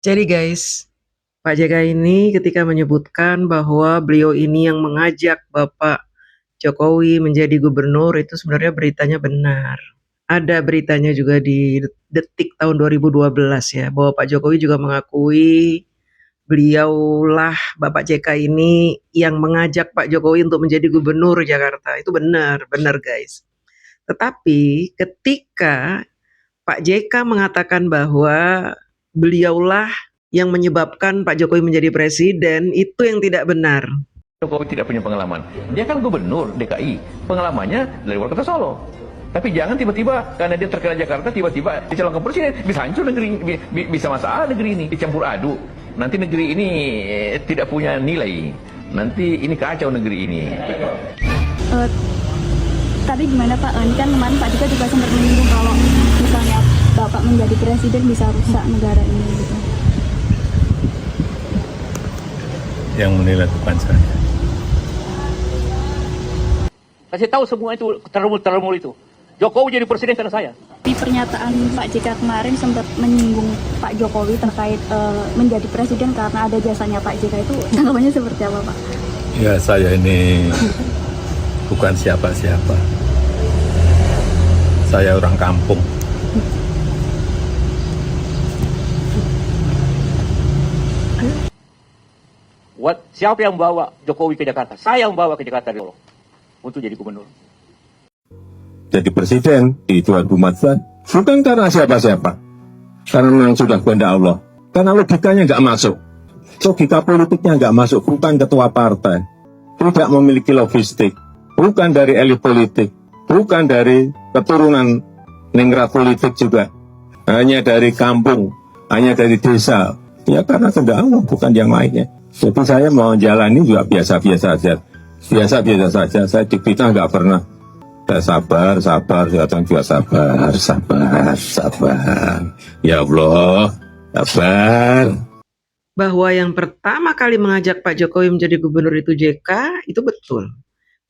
Jadi guys, Pak JK ini ketika menyebutkan bahwa beliau ini yang mengajak Bapak Jokowi menjadi gubernur, itu sebenarnya beritanya benar. Ada beritanya juga di Detik tahun 2012 ya, bahwa Pak Jokowi juga mengakui beliaulah Bapak JK ini yang mengajak Pak Jokowi untuk menjadi gubernur Jakarta. Itu benar, benar guys. Tetapi ketika Pak JK mengatakan bahwa beliaulah yang menyebabkan Pak Jokowi menjadi presiden, itu yang tidak benar. Jokowi tidak punya pengalaman. Dia kan gubernur DKI. Pengalamannya dari wali kota Solo. Tapi jangan tiba-tiba karena dia terkenal Jakarta tiba-tiba dicalonkan presiden, bisa hancur negeri, bisa masalah negeri ini, dicampur aduk. Nanti negeri ini tidak punya nilai. Nanti ini kacau negeri ini. Tapi gimana Pak? Ini kan kemarin Pak juga sempat menyinggung kalau misalnya Bapak menjadi presiden bisa rusak negara ini gitu. Yang menilai bukan saya. Kasih tahu semua itu terlalu itu. Jokowi jadi presiden karena saya. Di pernyataan Pak JK kemarin sempat menyinggung Pak Jokowi terkait menjadi presiden karena ada jasanya Pak JK, itu tanggapannya seperti apa Pak? Ya, saya ini bukan siapa-siapa. Saya orang kampung. Siapa yang bawa Jokowi ke Jakarta? Saya yang bawa ke Jakarta dulu untuk jadi gubernur. Jadi presiden di 2014 bukan karena siapa-siapa, karena memang sudah kehendak Allah, karena logikanya nggak masuk, logika politiknya nggak masuk, bukan ketua partai, tidak memiliki logistik, bukan dari elit politik, bukan dari keturunan ningrat politik juga, hanya dari kampung, hanya dari desa, ya karena kehendak Allah, bukan yang lainnya. Jadi saya mau jalani juga biasa-biasa saja, biasa-biasa saja. Saya dipitnah nggak pernah. Saya sabar, datang juga sabar. Ya Allah, sabar. Bahwa yang pertama kali mengajak Pak Jokowi menjadi gubernur itu JK, itu betul.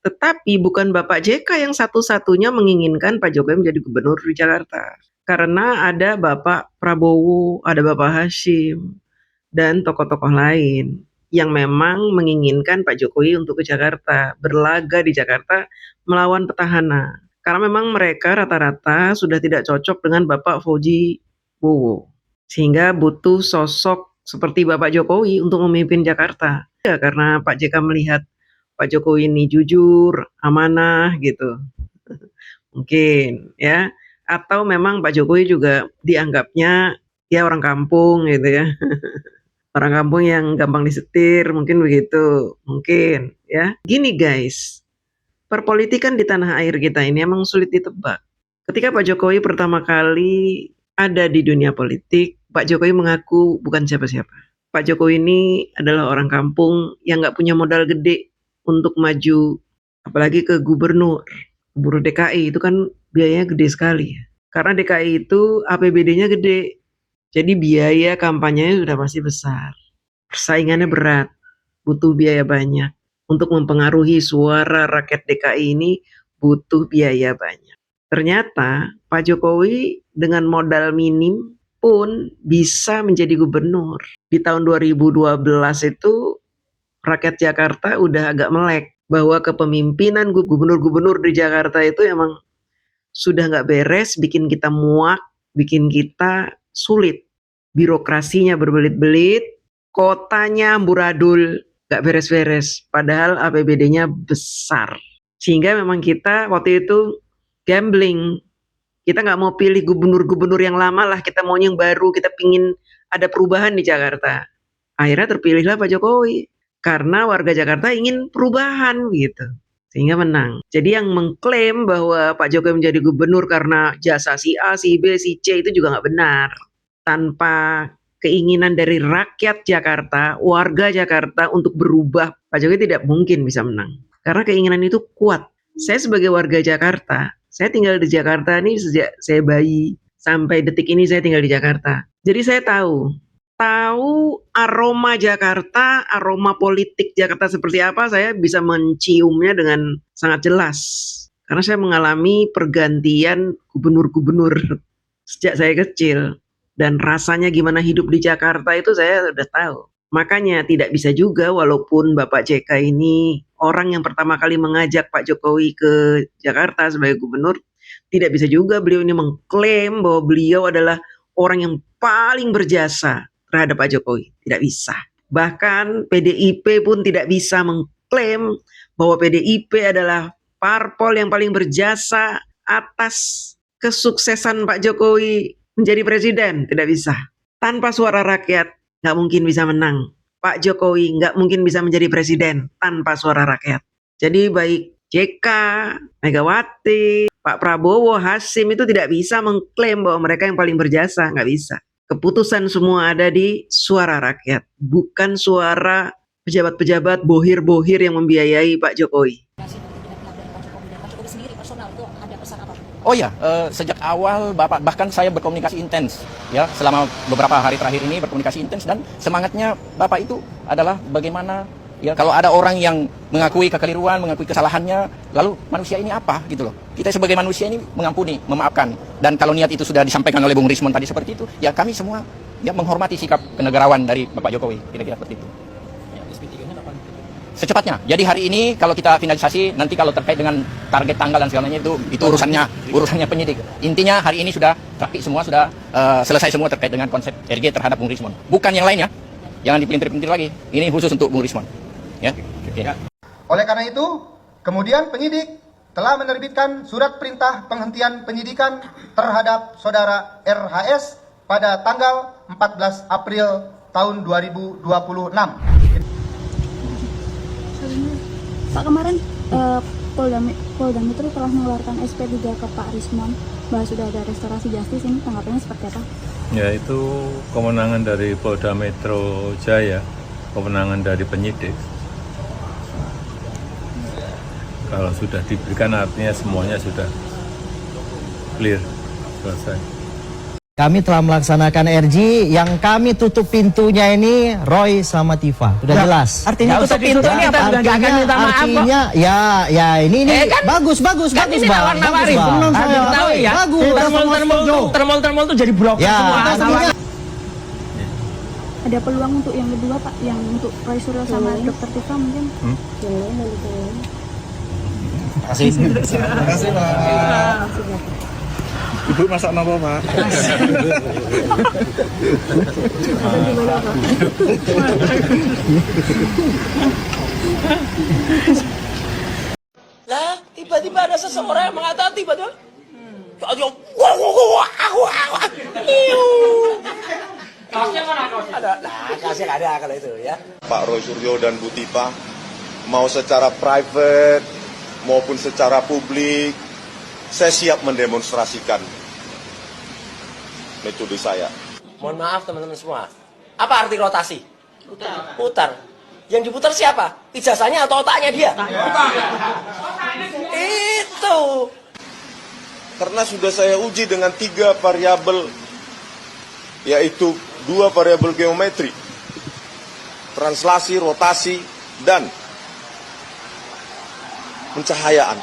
Tetapi bukan Bapak JK yang satu-satunya menginginkan Pak Jokowi menjadi gubernur di Jakarta. Karena ada Bapak Prabowo, ada Bapak Hashim, dan tokoh-tokoh lain yang memang menginginkan Pak Jokowi untuk ke Jakarta, berlaga di Jakarta melawan petahana. Karena memang mereka rata-rata sudah tidak cocok dengan Bapak Fauzi Bowo. Sehingga butuh sosok seperti Bapak Jokowi untuk memimpin Jakarta. Ya, karena Pak JK melihat Pak Jokowi ini jujur, amanah gitu. Mungkin ya. Atau memang Pak Jokowi juga dianggapnya ya orang kampung gitu ya. Orang kampung yang gampang disetir, mungkin begitu, mungkin ya. Gini guys, perpolitikan di tanah air kita ini emang sulit ditebak. Ketika Pak Jokowi pertama kali ada di dunia politik, Pak Jokowi mengaku bukan siapa-siapa. Pak Jokowi ini adalah orang kampung yang nggak punya modal gede untuk maju, apalagi ke gubernur DKI, itu kan biayanya gede sekali. Karena DKI itu APBD-nya gede, jadi biaya kampanyenya sudah pasti besar. Persaingannya berat, butuh biaya banyak. Untuk mempengaruhi suara rakyat DKI ini butuh biaya banyak. Ternyata Pak Jokowi dengan modal minim pun bisa menjadi gubernur. Di tahun 2012 itu rakyat Jakarta udah agak melek bahwa kepemimpinan gubernur-gubernur di Jakarta itu emang sudah nggak beres, bikin kita muak, bikin kita sulit. Birokrasinya berbelit-belit, kotanya amburadul, gak beres-beres. Padahal APBD-nya besar. Sehingga memang kita waktu itu gambling. Kita gak mau pilih gubernur-gubernur yang lama lah, kita mau yang baru, kita pingin ada perubahan di Jakarta. Akhirnya terpilihlah Pak Jokowi. Karena warga Jakarta ingin perubahan gitu. Sehingga menang. Jadi yang mengklaim bahwa Pak Jokowi menjadi gubernur karena jasa si A, si B, si C itu juga gak benar. Tanpa keinginan dari rakyat Jakarta, warga Jakarta untuk berubah, Pak Jokowi tidak mungkin bisa menang. Karena keinginan itu kuat. Saya sebagai warga Jakarta, saya tinggal di Jakarta nih sejak saya bayi, sampai detik ini saya tinggal di Jakarta. Jadi saya tahu aroma Jakarta, aroma politik Jakarta seperti apa, saya bisa menciumnya dengan sangat jelas. Karena saya mengalami pergantian gubernur-gubernur sejak saya kecil. Dan rasanya gimana hidup di Jakarta itu saya udah tahu. Makanya tidak bisa juga walaupun Bapak JK ini orang yang pertama kali mengajak Pak Jokowi ke Jakarta sebagai gubernur, tidak bisa juga beliau ini mengklaim bahwa beliau adalah orang yang paling berjasa terhadap Pak Jokowi. Tidak bisa. Bahkan PDIP pun tidak bisa mengklaim bahwa PDIP adalah parpol yang paling berjasa atas kesuksesan Pak Jokowi menjadi presiden. Tidak bisa. Tanpa suara rakyat nggak mungkin bisa menang. Pak Jokowi nggak mungkin bisa menjadi presiden tanpa suara rakyat. Jadi baik JK, Megawati, Pak Prabowo, Hasim itu tidak bisa mengklaim bahwa mereka yang paling berjasa. Nggak bisa. Keputusan semua ada di suara rakyat. Bukan suara pejabat-pejabat bohir-bohir yang membiayai Pak Jokowi. Oh ya, sejak awal Bapak, bahkan saya berkomunikasi intens, ya, selama beberapa hari terakhir ini berkomunikasi intens, dan semangatnya Bapak itu adalah bagaimana, ya, kalau ada orang yang mengakui kekeliruan, mengakui kesalahannya, lalu manusia ini apa, gitu loh. Kita sebagai manusia ini mengampuni, memaafkan, dan kalau niat itu sudah disampaikan oleh Bung Rismon tadi seperti itu, ya kami semua ya menghormati sikap kenegarawan dari Bapak Jokowi, kira-kira seperti itu. Secepatnya. Jadi hari ini kalau kita finalisasi, nanti kalau terkait dengan target tanggal dan segalanya itu urusannya penyidik. Intinya hari ini sudah rapi semua, sudah selesai semua terkait dengan konsep RG terhadap Bung Rismon. Bukan yang lainnya. Jangan dipelintir-pelintir lagi. Ini khusus untuk Bung Rismon. Ya. Okay. Oleh karena itu, kemudian penyidik telah menerbitkan surat perintah penghentian penyidikan terhadap saudara RHS pada tanggal 14 April tahun 2026. Pak, kemarin Polda Metro telah mengeluarkan SP3 ke Pak Rismon bahwa sudah ada restorasi justice, ini tanggapannya seperti apa? Ya, itu kewenangan dari Polda Metro Jaya, kewenangan dari penyidik. Kalau sudah diberikan artinya semuanya sudah clear, selesai. Kami telah melaksanakan RG, yang kami tutup pintunya ini Roy sama Tifa. Sudah jelas. Artinya tutup pintunya apa? Enggak akan minta maaf kok. Artinya ya ini kan, bagus Bang. Bagus, tahu ya. Bagus. Termol tuh jadi blok semua. Ada peluang untuk yang kedua, Pak, yang untuk Roy Suryo sama Dr. Tifa mungkin? Terima kasih, Pak. Ibu masak apa, Pak? Lah, tiba-tiba ada seseorang yang mengatakan tiba-tiba kasih ada kalau itu ya. Pak Roy Suryo dan Bu Tifa mau secara private maupun secara publik, saya siap mendemonstrasikan metode saya. Mohon maaf teman-teman semua. Apa arti rotasi? Putar. Yang diputar siapa? Ijazahnya atau otaknya dia? Itu. Karena sudah saya uji dengan 3 variabel, yaitu 2 variabel geometri, translasi, rotasi, dan pencahayaan.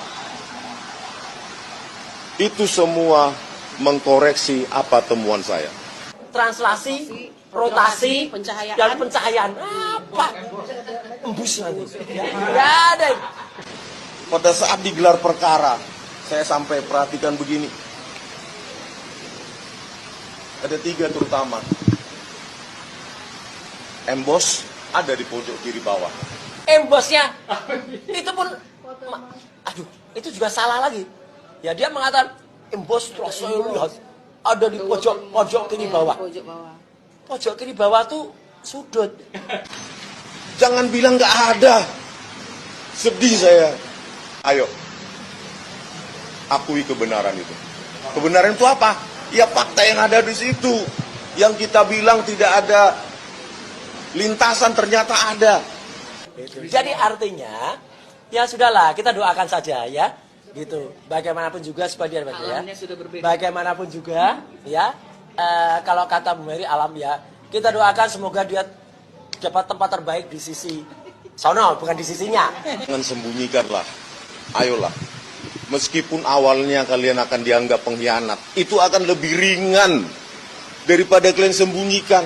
Itu semua mengkoreksi apa temuan saya. Translasi, rotasi, dan pencahayaan. Apa? Embus nanti. Ya ada. Pada saat digelar perkara, saya sampai perhatikan begini. Ada 3 terutama. Embos ada di pojok kiri bawah. Embosnya itu pun, aduh, itu juga salah lagi. Ya dia mengatakan embos terus saya lihat ada di pojok kiri bawah. Pojok kiri bawah tuh sudut. Jangan bilang nggak ada. Sedih saya. Ayo, akui kebenaran itu. Kebenaran itu apa? Ya fakta yang ada di situ. Yang kita bilang tidak ada lintasan ternyata ada. Jadi artinya ya sudahlah, kita doakan saja ya. Gitu. Bagaimanapun juga supaya dia ya. Bagaimanapun juga ya, kalau kata Bu Mary, alam ya. Kita doakan semoga dia dapat tempat terbaik di sisi sono, bukan di sisinya. Jangan sembunyikanlah. Ayolah. Meskipun awalnya kalian akan dianggap pengkhianat, itu akan lebih ringan daripada kalian sembunyikan.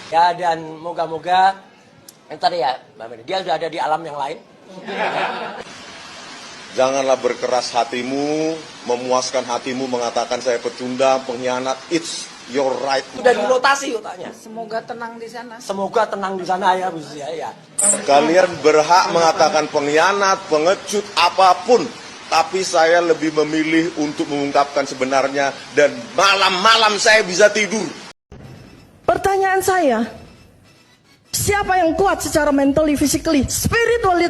Ya, dan moga-moga tadi ya, Mbak Mary, dia sudah ada di alam yang lain. Janganlah berkeras hatimu, memuaskan hatimu mengatakan saya pecundang, pengkhianat. It's your right. Sudah dirotasi otaknya. Semoga tenang di sana. Semoga tenang di sana ya, Bu ya. Kalian berhak mengatakan pengkhianat, pengecut, apapun. Tapi saya lebih memilih untuk mengungkapkan sebenarnya dan malam-malam saya bisa tidur. Pertanyaan saya, siapa yang kuat secara mentally, physically, spiritually?